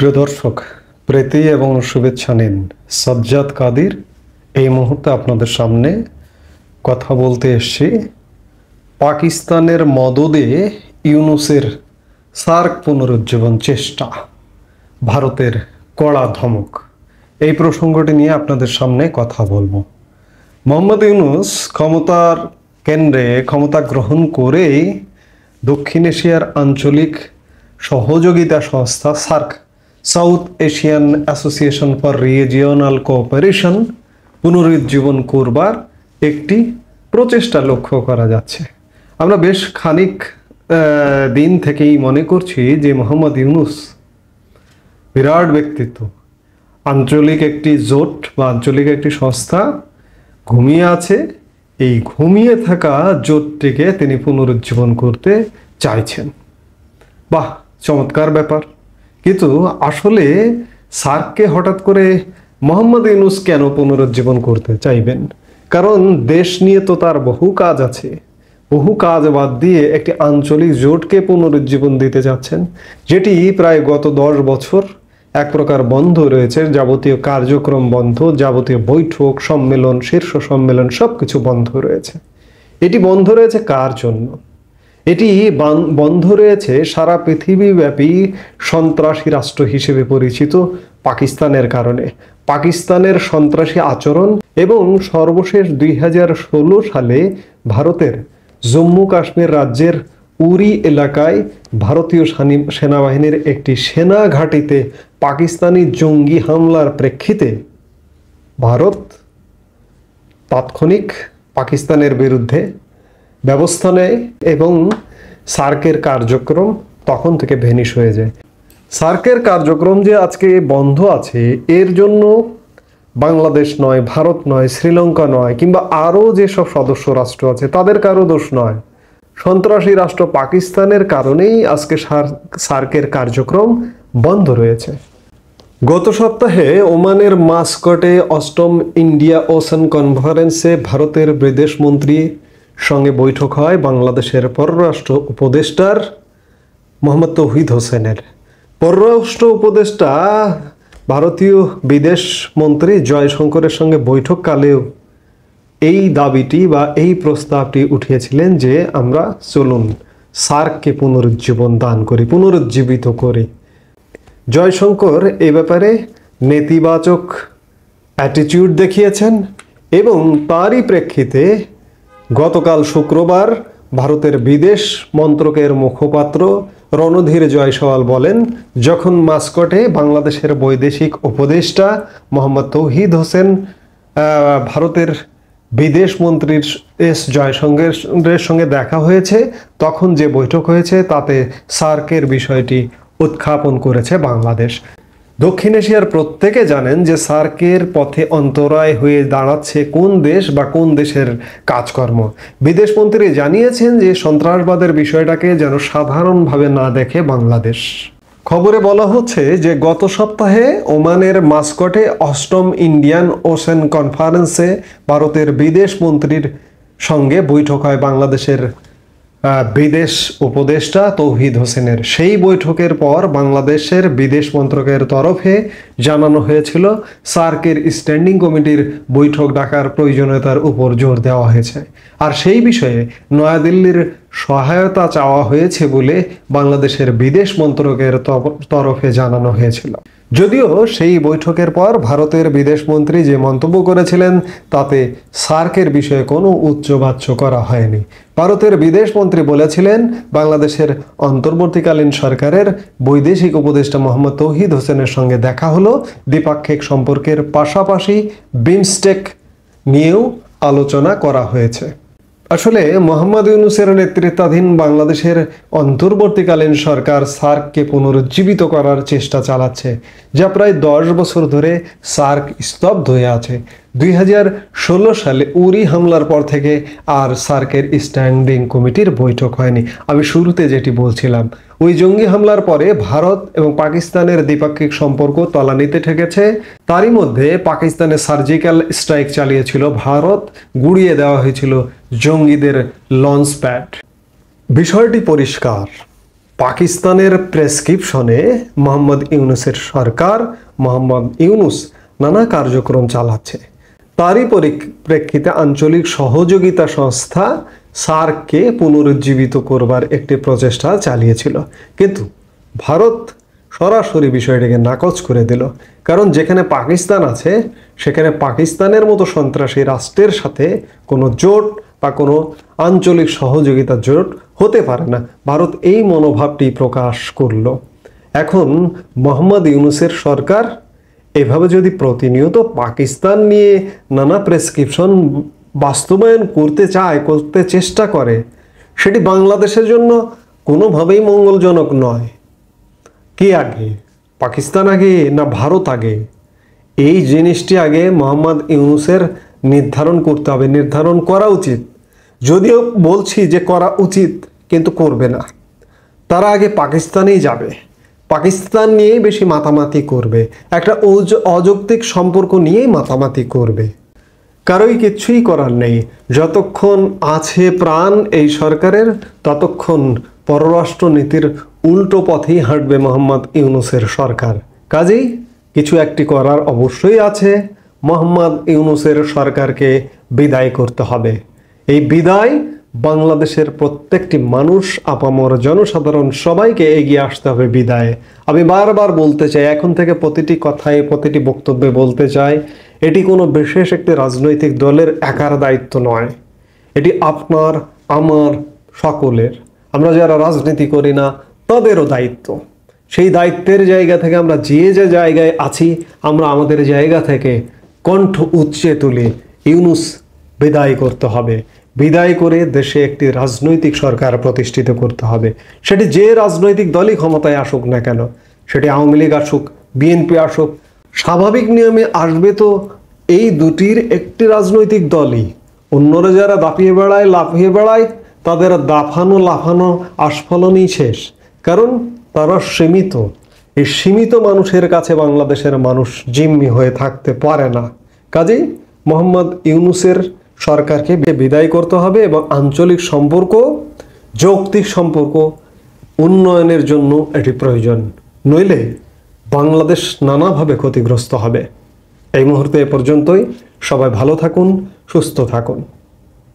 প্রিয় দর্শক, প্রীতি এবং শুভেচ্ছা নিন। সাজ্জাদ কাদির এই মুহূর্তে আপনাদের সামনে কথা বলতে এসেছি পাকিস্তানের মদদে ইউনূসের সার্ক পুনরুজ্জীবন চেষ্টা, ভারতের কড়া ধমক, এই প্রসঙ্গটি নিয়ে আপনাদের সামনে কথা বলবো। মোহাম্মদ ইউনূস ক্ষমতার কেন্দ্রে ক্ষমতা গ্রহণ করেই দক্ষিণ এশিয়ার আঞ্চলিক সহযোগিতা সংস্থা SAARC, South Asian Association for Regional Cooperation পুনরুজ্জীবন করবার একটি প্রচেষ্টা লক্ষ্য করা যাচ্ছে। আমরা বেশ খানিক দিন থেকেই মনে করছি যে মোহাম্মদ ইউনূস বিরাট ব্যক্তিত্ব, আঞ্চলিক একটি জোট বা আঞ্চলিক একটি সংস্থা ঘুমিয়ে আছে, এই ঘুমিয়ে থাকা জোটটিকে তিনি পুনরুজ্জীবন করতে চাইছেন। বাহ, চমৎকার ব্যাপার। কিন্তু আসলে সার্ককে হঠাৎ করে মোহাম্মদ ইউনূস কেন পুনরুজ্জীবন করতে চাইবেন? কারণ দেশ নিয়ে তো তার বহু কাজ আছে, বহু কাজ বাদ দিয়ে একটি আঞ্চলিক জোটকে পুনরুজ্জীবন দিতে যাচ্ছেন, যেটি প্রায় গত 10 বছর এক প্রকার বন্ধ রয়েছে। যাবতীয় কার্যক্রম বন্ধ, যাবতীয় বৈঠক, সম্মেলন, শীর্ষ সম্মেলন সবকিছু বন্ধ রয়েছে। এটি বন্ধ রয়েছে কার জন্য? এটি বন্ধ রয়েছে সারা পৃথিবীব্যাপী সন্ত্রাসী রাষ্ট্র হিসেবে পরিচিত পাকিস্তানের কারণে। পাকিস্তানের সন্ত্রাসী আচরণ এবং সর্বশেষ 2016 সালে ভারতের জম্মু কাশ্মীর রাজ্যের উরি এলাকায় ভারতীয় সেনাবাহিনীর একটি সেনা ঘাঁটিতে পাকিস্তানি জঙ্গি হামলার প্রেক্ষিতে ভারত তাৎক্ষণিক পাকিস্তানের বিরুদ্ধে ব্যবস্থা নেয় এবং সার্কের কার্যক্রম তখন থেকে ভ্যানিশ হয়ে যায়। সার্কের কার্যক্রম যে আজকে বন্ধ আছে, এর জন্য বাংলাদেশ নয়, ভারত নয়, শ্রীলঙ্কা নয়, কিংবা আরও যেসব সদস্য রাষ্ট্র আছে তাদের কারো দোষ নয়। সন্ত্রাসী রাষ্ট্র পাকিস্তানের কারণেই আজকে সার্কের কার্যক্রম বন্ধ রয়েছে। গত সপ্তাহে ওমানের মাস্কটে 8ম ইন্ডিয়া ওশেন কনফারেন্সে ভারতের বিদেশমন্ত্রী সঙ্গে বৈঠক হয় বাংলাদেশের পররাষ্ট্র উপদেষ্টার মোহাম্মদ তৌহিদ হোসেনের। পররাষ্ট্র উপদেষ্টা ভারতীয় বিদেশ মন্ত্রী জয়শঙ্করের সঙ্গে বৈঠককালেও এই দাবিটি বা এই প্রস্তাবটি উঠিয়েছিলেন যে আমরা চলুন সার্ককে পুনরুজ্জীবন দান করি, পুনরুজ্জীবিত করি। জয়শঙ্কর এ ব্যাপারে নেতিবাচক অ্যাটিটিউড দেখিয়েছেন এবং তারই প্রেক্ষিতে গতকাল শুক্রবার ভারতের বিদেশ মন্ত্রকের মুখপাত্র রণধীর জয়সওয়াল বলেন, যখন মাস্কটে বাংলাদেশের বৈদেশিক উপদেষ্টা মোহাম্মদ তৌহিদ হোসেন ভারতের বিদেশ মন্ত্রী এস জয়শঙ্করের সঙ্গে দেখা হয়েছে, তখন যে বৈঠক হয়েছে তাতে সার্কের বিষয়টি উত্থাপন করেছে বাংলাদেশ। দক্ষিণ এশিয়ার প্রত্যেকে জানেন যে সার্কের পথে অন্তরায় হয়ে দাঁড়াচ্ছে কোন দেশ বা কোন দেশের কাজকর্ম। বিদেশমন্ত্রী জানিয়েছেন যে সন্ত্রাসবাদের বিষয়টাকে যেন সাধারণভাবে না দেখে বাংলাদেশ। খবরে বলা হচ্ছে যে গত সপ্তাহে ওমানের মাস্কটে 8ম ইন্ডিয়ান ওশেন কনফারেন্সে ভারতের বিদেশ মন্ত্রীর সঙ্গে বৈঠক হয় বাংলাদেশের বিদেশ উপদেষ্টা তৌহিদ হোসেনের। সেই বৈঠকের পর বাংলাদেশের বিদেশ মন্ত্রকের তরফে জানানো হয়েছিল সার্কের স্ট্যান্ডিং কমিটির বৈঠক ডাকার প্রয়োজনীয়তার উপর জোর দেওয়া হয়েছে, আর সেই বিষয়ে নয়াদিল্লির সহায়তা চাওয়া হয়েছে বলে বাংলাদেশের বিদেশ মন্ত্রকের তরফে জানানো হয়েছিল। যদিও সেই বৈঠকের পর ভারতের বিদেশমন্ত্রী যে মন্তব্য করেছিলেন তাতে সার্কের বিষয়ে কোনো উচ্চবাচ্য করা হয়নি। ভারতের বিদেশমন্ত্রী বলেছিলেন, বাংলাদেশের অন্তর্বর্তীকালীন সরকারের বৈদেশিক উপদেষ্টা মোহাম্মদ তৌহিদ হোসেনের সঙ্গে দেখা হলো, দ্বিপাক্ষিক সম্পর্কের পাশাপাশি বিমস্টেক নিয়েও আলোচনা করা হয়েছে। আসলে মোহাম্মদ ইউনূসের নেতৃত্বাধীন বাংলাদেশের অন্তর্বর্তীকালীন সরকার সার্ককে পুনরুজ্জীবিত করার চেষ্টা চালাচ্ছে, যা প্রায় 10 বছর ধরে সার্ক স্তব্ধ হয়ে আছে। 2016 সালে উরি হামলার পর থেকে আর সার্কের স্ট্যান্ডিং কমিটির বৈঠক হয়নি। আমি শুরুতে যেটি বলছিলাম, ওই জঙ্গি হামলার পরে ভারত এবং পাকিস্তানের দ্বিপাক্ষিক সম্পর্ক তলানিতে ঠেকেছে। তারই মধ্যে পাকিস্তানে সার্জিক্যাল স্ট্রাইক চালিয়েছিল ভারত, গুড়িয়ে দেওয়া হয়েছিল জঙ্গিদের লঞ্চ প্যাড। বিষয়টি পরিষ্কার, পাকিস্তানের প্রেসক্রিপশনে মোহাম্মদ ইউনূসের সরকার, মোহাম্মদ ইউনূস নানা কার্যক্রম চালাচ্ছে। তারই পরিপ্রেক্ষিতে আঞ্চলিক সহযোগিতা সংস্থা সার্ককে পুনরুজ্জীবিত করবার একটি প্রচেষ্টা চালিয়েছিল, কিন্তু ভারত সরাসরি বিষয়টিকে নাকচ করে দিল। কারণ যেখানে পাকিস্তান আছে সেখানে পাকিস্তানের মতো সন্ত্রাসী রাষ্ট্রের সাথে কোনো জোট বা কোনো আঞ্চলিক সহযোগিতা জোট হতে পারে না। ভারত এই মনোভাবটি প্রকাশ করল। এখন মোহাম্মদ ইউনূসের সরকার এভাবে যদি প্রতিনিয়ত পাকিস্তান নিয়ে নানা প্রেসক্রিপশন বাস্তবায়ন করতে চেষ্টা করে, সেটি বাংলাদেশের জন্য কোনোভাবেই মঙ্গলজনক নয়। কে আগে, পাকিস্তান আগে না ভারত আগে? এই জিনিসটি আগে মোহাম্মদ ইউনূসের নির্ধারণ করতে হবে, নির্ধারণ করা উচিত। যদিও বলছি যে করা উচিত, কিন্তু করবে না। তারা আগে পাকিস্তানেই যাবে, পাকিস্তান নিয়েই বেশি মাতামাতি করবে, একটা অযৌক্তিক সম্পর্ক নিয়েই মাতামাতি করবে। কারোই কিচ্ছুই করার নেই। যতক্ষণ আছে প্রাণ এই সরকারের, ততক্ষণ পররাষ্ট্র নীতির উল্টো পথেই হাঁটবে মোহাম্মদ ইউনূসের সরকার। কাজেই কিছু একটি করার অবশ্যই আছে। মোহাম্মদ ইউনূসের সরকারকে বিদায় করতে হবে। এই বিদায় বাংলাদেশের প্রত্যেকটি মানুষ, আপামর জনসাধারণ সবাইকে এগিয়ে আসতে হবে বিদায়ে। আমি বারবার বলতে চাই, এখন থেকে প্রতিটি কথায় প্রতিটি বক্তব্যে বলতে চাই, এটি কোনো বিশেষ একটি রাজনৈতিক দলের একার দায়িত্ব নয়, এটি আপনার আমার সকলের। আমরা যারা রাজনীতি করি না তাদেরও দায়িত্ব। সেই দায়িত্বের জায়গা থেকে আমরা যে জায়গায় আছি, আমরা আমাদের জায়গা থেকে কণ্ঠ উচ্চে তুলে ইউনূস বিদায় করতে হবে। বিদায় করে দেশে একটি রাজনৈতিক সরকার প্রতিষ্ঠিত করতে হবে। সেটি যে রাজনৈতিক দলই ক্ষমতায় আসুক না কেন, সেটি আওয়ামী লীগ আসুক, বিএনপি আসুক, স্বাভাবিক নিয়মে আসবে তো এই দুটির একটি রাজনৈতিক দলই। অন্যরা যারা দাপিয়ে বেড়ায়, লাফিয়ে বেড়ায়, তাদের দাফানো লাফানো আস্ফলনই শেষ। কারণ তারা সীমিত। এই সীমিত মানুষের কাছে বাংলাদেশের মানুষ জিম্মি হয়ে থাকতে পারে না। কাজেই মোহাম্মদ ইউনূসের সরকারকে বিদায় করতে হবে এবং আঞ্চলিক সম্পর্ক, যৌক্তিক সম্পর্ক উন্নয়নের জন্য এটি প্রয়োজন। নইলে বাংলাদেশ নানাভাবে ক্ষতিগ্রস্ত হবে। এই মুহূর্তে এ পর্যন্তই। সবাই ভালো থাকুন, সুস্থ থাকুন।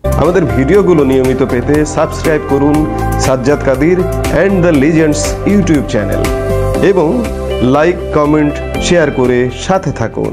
আমাদের ভিডিওগুলো নিয়মিত পেতে সাবস্ক্রাইব করুন Sajjad Kadir and the legends YouTube channel এবং লাইক, কমেন্ট, শেয়ার করে সাথে থাকুন।